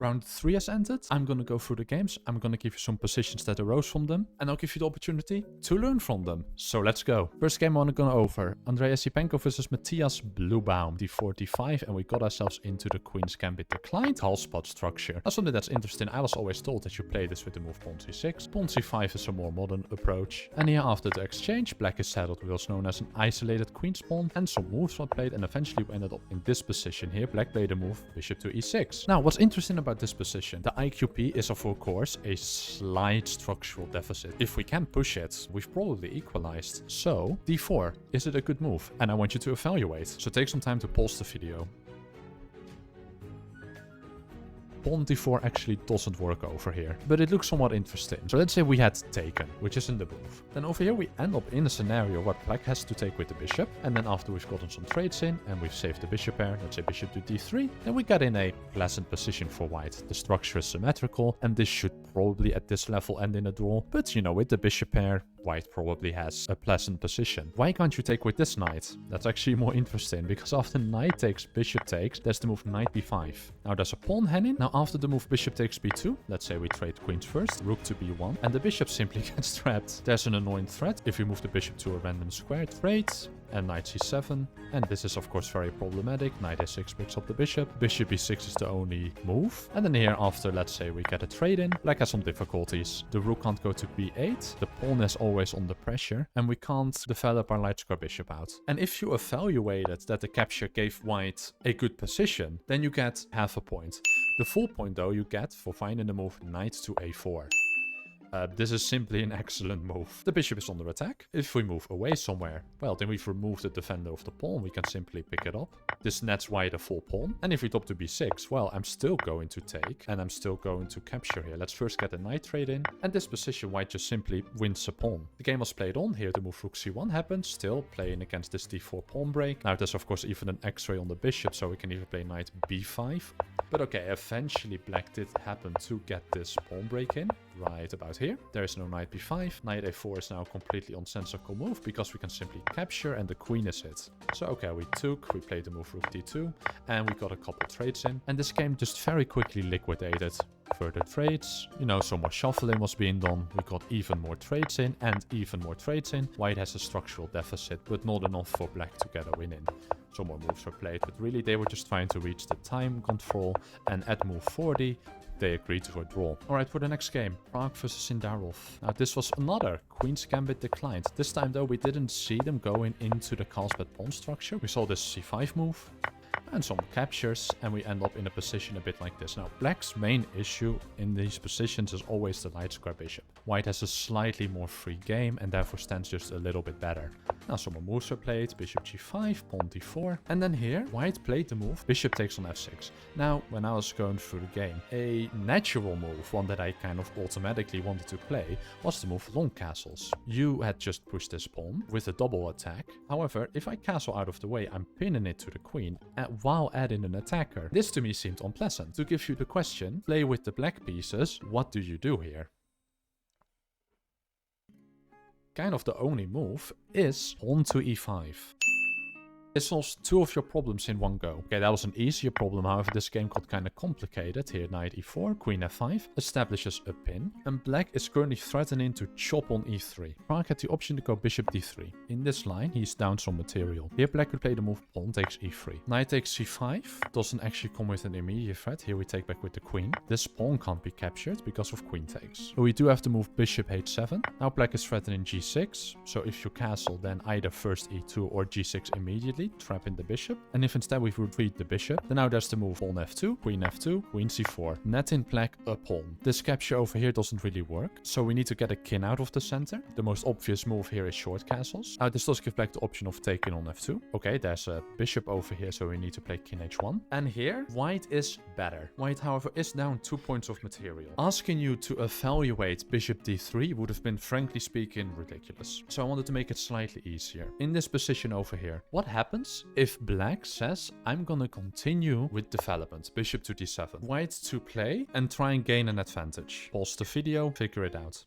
Round 3 has ended. I'm gonna go through the games. I'm gonna give you some positions that arose from them, and I'll give you the opportunity to learn from them. So let's go. First game I wanna go over. Esipenko versus Matthias Bluebaum. D4, D5, and we got ourselves into the Queen's Gambit declined half spot structure. Now something that's interesting, I was always told that you play this with the move pawn c6. Pawn c5 is a more modern approach. And here after the exchange, black is saddled with what's known as an isolated queen's pawn, and some moves were played, and eventually we ended up in this position here. Black played a move, bishop to e6. Now what's interesting about this position, the IQP is of course a slight structural deficit. If we can push it, we've probably equalized. So d4, is it a good move? And I want you to evaluate. So take some time to pause the video. Pawn d4 actually doesn't work over here, but it looks somewhat interesting. So let's say we had taken, which isn't the move. Then over here we end up in a scenario where black has to take with the bishop, and then after we've gotten some trades in and we've saved the bishop pair, let's say bishop to d3, then we get in a pleasant position for white. The structure is symmetrical, and this should probably at this level end in a draw, but you know, with the bishop pair, white probably has a pleasant position. Why can't you take with this knight? That's actually more interesting, because after knight takes, bishop takes, there's the move knight b5. Now there's a pawn hanging. Now after the move bishop takes b2, let's say we trade queens first, rook to b1, and the bishop simply gets trapped. There's an annoying threat. If you move the bishop to a random square, trade, and knight c7, and this is of course very problematic. Knight a6 picks up the bishop, bishop b6 is the only move, and then here after, let's say we get a trade in, black has some difficulties. The rook can't go to b8, the pawn is always under pressure, and we can't develop our light square bishop out. And if you evaluated that the capture gave white a good position, then you get half a point. The full point though you get for finding the move knight to a4. This is simply an excellent move. The bishop is under attack. If we move away somewhere, well, then we've removed the defender of the pawn. We can simply pick it up. This nets white a full pawn. And if we drop to b6, well, I'm still going to take, and I'm still going to capture here. Let's first get a knight trade in. And this position, white just simply wins a pawn. The game was played on. Here the move rook c1 happens, still playing against this d4 pawn break. Now there's of course even an x-ray on the bishop, so we can even play knight b5. But okay, eventually black did happen to get this pawn break in, right about here. There is no knight b5. Knight a4 is now a completely nonsensical move because we can simply capture and the queen is hit. So okay, we played the move rook d2, and we got a couple trades in. And this game just very quickly liquidated. Further trades, you know, some more shuffling was being done. We got even more trades in and even more trades in. White has a structural deficit, but not enough for black to get a win in. Some more moves were played, but really they were just trying to reach the time control, and at move 40, they agreed to a draw. Alright, for the next game, Pragg versus Sindarov. Now this was another Queen's Gambit declined. This time though, we didn't see them going into the Carlsbad pawn structure. We saw this c5 move and some captures, and we end up in a position a bit like this. Now, black's main issue in these positions is always the light square bishop. White has a slightly more free game and therefore stands just a little bit better. Now, some more moves are played, bishop g5, pawn d4, and then here, white played the move, bishop takes on f6. Now, when I was going through the game, a natural move, one that I kind of automatically wanted to play, was the move long castles. You had just pushed this pawn with a double attack. However, if I castle out of the way, I'm pinning it to the queen, while adding an attacker. This to me seemed unpleasant. To give you the question, play with the black pieces, what do you do here? Kind of the only move is pawn to e5. It solves two of your problems in one go. Okay, that was an easier problem, however this game got kind of complicated. Here, knight e4, queen f5, establishes a pin, and black is currently threatening to chop on e3. Pragg had the option to go bishop d3. In this line, he's down some material. Here, black could play the move pawn takes e3. Knight takes c5, doesn't actually come with an immediate threat. Here we take back with the queen. This pawn can't be captured because of queen takes. So we do have to move bishop h7. Now black is threatening g6, so if you castle, then either first e2 or g6 immediately, trapping the bishop. And if instead we retreat the bishop, then now there's the move pawn f2, queen c4, netting black a pawn. This capture over here doesn't really work, so we need to get a king out of the center. The most obvious move here is short castles. Now this does give black the option of taking on f2. Okay, there's a bishop over here, so we need to play king h1. And here, white is better. White, however, is down 2 points of material. Asking you to evaluate bishop d3 would have been, frankly speaking, ridiculous. So I wanted to make it slightly easier. In this position over here, what happens if black says, I'm gonna continue with development, bishop to d7. White to play and try and gain an advantage. Pause the video, figure it out.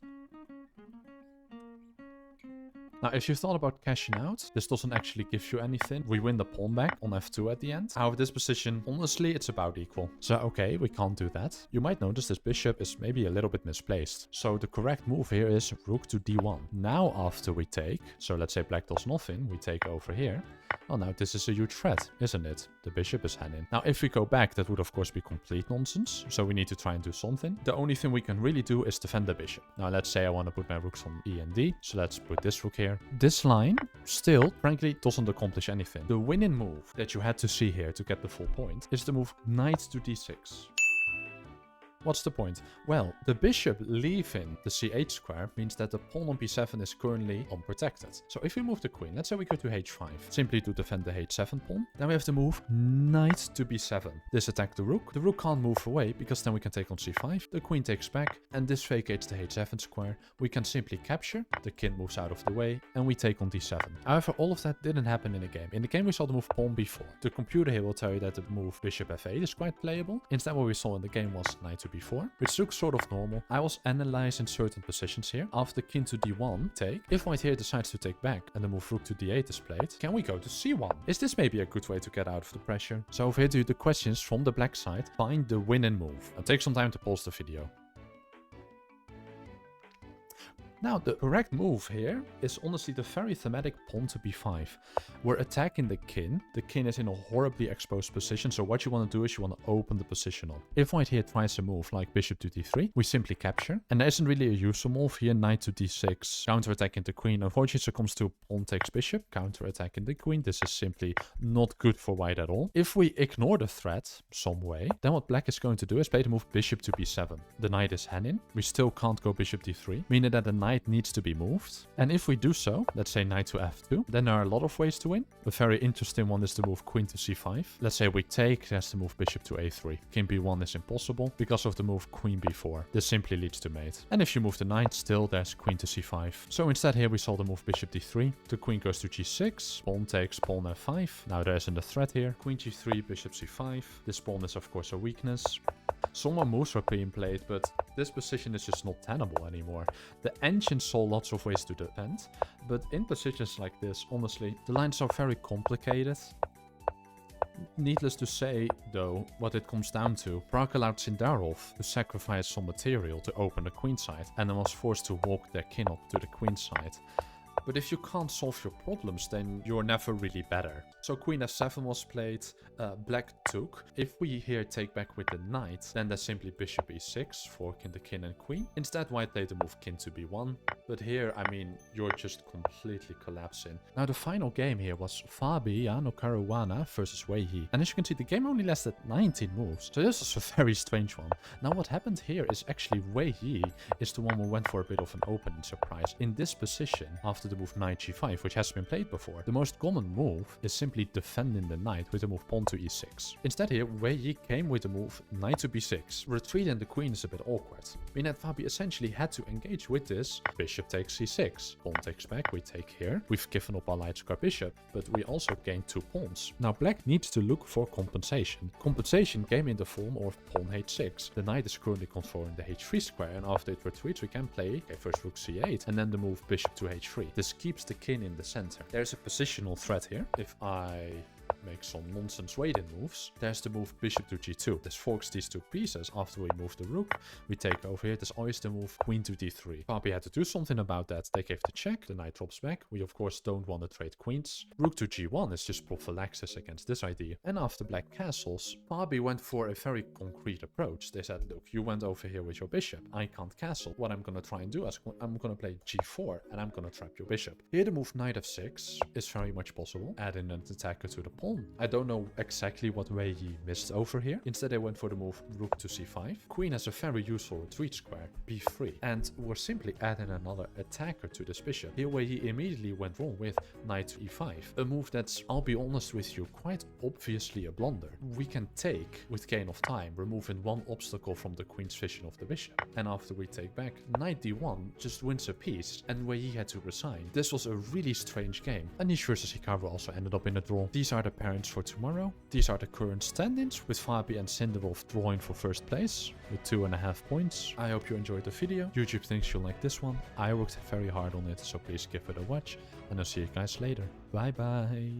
Now, if you thought about cashing out, this doesn't actually give you anything. We win the pawn back on f2 at the end. However, this position, honestly, it's about equal. So, okay, we can't do that. You might notice this bishop is maybe a little bit misplaced. So the correct move here is rook to d1. Now, after we take, so let's say black does nothing, we take over here. Well, now this is a huge threat, isn't it? The bishop is hanging. Now, if we go back, that would of course be complete nonsense. So we need to try and do something. The only thing we can really do is defend the bishop. Now, let's say I want to put my rooks on e and d. So let's put this rook here. This line still, frankly, doesn't accomplish anything. The winning move that you had to see here to get the full point is the move knight to d6. What's the point? Well, the bishop leaving the c8 square means that the pawn on b7 is currently unprotected. So if we move the queen, let's say we go to h5, simply to defend the h7 pawn, then we have to move knight to b7. This attack the rook. The rook can't move away because then we can take on c5. The queen takes back and this vacates the h7 square. We can simply capture, the king moves out of the way, and we take on d7. However, all of that didn't happen in the game. In the game we saw the move pawn b4. The computer here will tell you that the move bishop f8 is quite playable. Instead what we saw in the game was knight to b4, which looks sort of normal. I was analyzing certain positions here. After king to d1 take, if white here decides to take back and the move rook to d8 is played, can we go to c1? Is this maybe a good way to get out of the pressure? So over here to the questions from the black side, find the winning move. And take some time to pause the video. Now, the correct move here is honestly the very thematic pawn to b5. We're attacking the king. The king is in a horribly exposed position, so what you want to do is you want to open the position up. If white here tries a move like bishop to d3, we simply capture. And there isn't really a useful move here, knight to d6, counterattacking the queen. Unfortunately, succumbs to pawn takes bishop, counterattacking the queen. This is simply not good for white at all. If we ignore the threat some way, then what black is going to do is play the move bishop to b7. The knight is hanging. We still can't go bishop d3, meaning that the knight needs to be moved. And if we do so, let's say knight to f2, then there are a lot of ways to win. A very interesting one is the move queen to c5. Let's say we take, there's the move bishop to a3. King b1 is impossible because of the move queen b4. This simply leads to mate. And if you move the knight, still there's queen to c5. So instead here we saw the move bishop d3. The queen goes to g6. Pawn takes pawn f5. Now there isn't a threat here. Queen g3, bishop c5. This pawn is of course a weakness. Some more moves are being played, but this position is just not tenable anymore. The engine saw lots of ways to defend, but in positions like this, honestly, the lines are very complicated. Needless to say, though, what it comes down to, Pragg allowed Sindarov to sacrifice some material to open the queen side, and then was forced to walk their king up to the queen side. But if you can't solve your problems, then you're never really better. So queen f7 was played, black took. If we here take back with the knight, then there's simply bishop e6, forking the king and queen. Instead, white played the move king to b1. But here, I mean, you're just completely collapsing. Now, the final game here was Fabiano Caruana versus Wei Yi. And as you can see, the game only lasted 19 moves. So this was a very strange one. Now, what happened here is actually Wei Yi is the one who went for a bit of an opening surprise. In this position, after the move knight g5, which has been played before, the most common move is simply defending the knight with the move pawn to e6. Instead here, Wei Yi came with the move knight to b6. Retreating the queen is a bit awkward, meaning that Fabi essentially had to engage with this. Bishop takes c6, pawn takes back, we take here. We've given up our light square bishop, but we also gained 2 pawns. Now black needs to look for compensation. Compensation came in the form of pawn h6. The knight is currently controlling the h3 square, and after it retreats we can play first rook c8 and then the move bishop to h3. This keeps the king in the center. There's a positional threat here. If I make some nonsense waiting moves, there's the move bishop to g2. This forks these 2 pieces. After we move the rook, we take over here. There's always the move queen to d3. Fabi had to do something about that. They gave the check. The knight drops back. We of course don't want to trade queens. Rook to g1 is just prophylaxis against this idea. And after black castles, Fabi went for a very concrete approach. They said, look, you went over here with your bishop. I can't castle. What I'm going to try and do is I'm going to play g4 and I'm going to trap your bishop. Here the move knight f6 is very much possible. Add in an attacker to the pawn. I don't know exactly what Wei Yi missed over here. Instead, they went for the move rook to c5. Queen has a very useful retreat square, b3. And we're simply adding another attacker to this bishop. Here, Wei Yi immediately went wrong with knight to e5. A move that's, I'll be honest with you, quite obviously a blunder. We can take, with gain of time, removing 1 obstacle from the queen's vision of the bishop. And after we take back, knight d1 just wins a piece, and Wei Yi had to resign. This was a really strange game. Anish versus Hikaru also ended up in a draw. These are are the parents for tomorrow. These are the current stand-ins, with Fabi and Sindarov drawing for first place with 2.5 points. I hope you enjoyed the video. YouTube thinks you'll like this one. I worked very hard on it, so please give it a watch, and I'll see you guys later. Bye bye.